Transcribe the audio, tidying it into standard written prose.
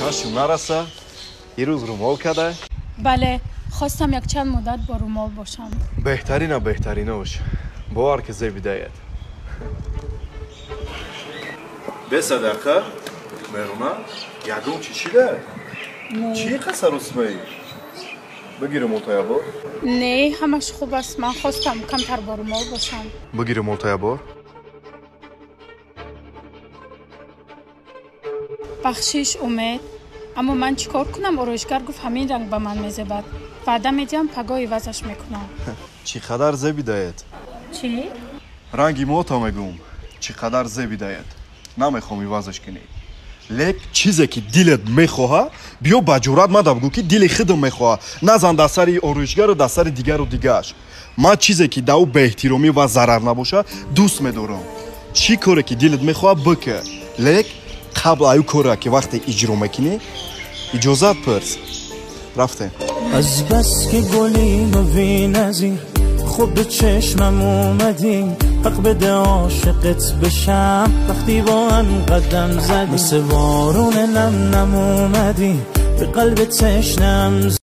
Нашим нараса, ирӯз румол кадай? бале, хостам якчанд муддат бо румол бошам. Беҳтаринош, бовар ки зеби даед. Бесадақа, меруна, ягон чӣ шида? Чӣ қасар усмаи? Бигирам олтаябор? Не, ҳамаш хуб аст. Ман хостам камтар бо румол бошам. Бигирам олтаябор? бахшиш умед. аммо ман чӣ кор кунам? ороишгар гуфт ҳамин ранг ба ман мезебад. ваъда медиҳам паго ивазаш мекунам. Чӣ қадар зеби даед? чӣ? ранги мота мегум. Чӣ қадар зеби даед? Намехом ивазаш кунӣ. лек чизе ки дилет мехоҳа, биё ба ҷуръат мадам гӯ ки дили худам мехоҳа. Назан дар сари ороишгару дар сари дигару дигааш. Ман чизе ки дар ӯ беэҳтиромӣ ва зарар набоша, дӯст медорам. чӣ коре ки дилет мехоҳа бикар. лек қабл аю коре ки вақте иҷро мекунӣ, иҷозат пурс. рафтем. از بس که گلیم و بی نظیر خوب به چشمم اومدی حق بده عاشقت بشم وقتی با هم قدم زدی مثل بارون نم نم اومدی به قلب تشنم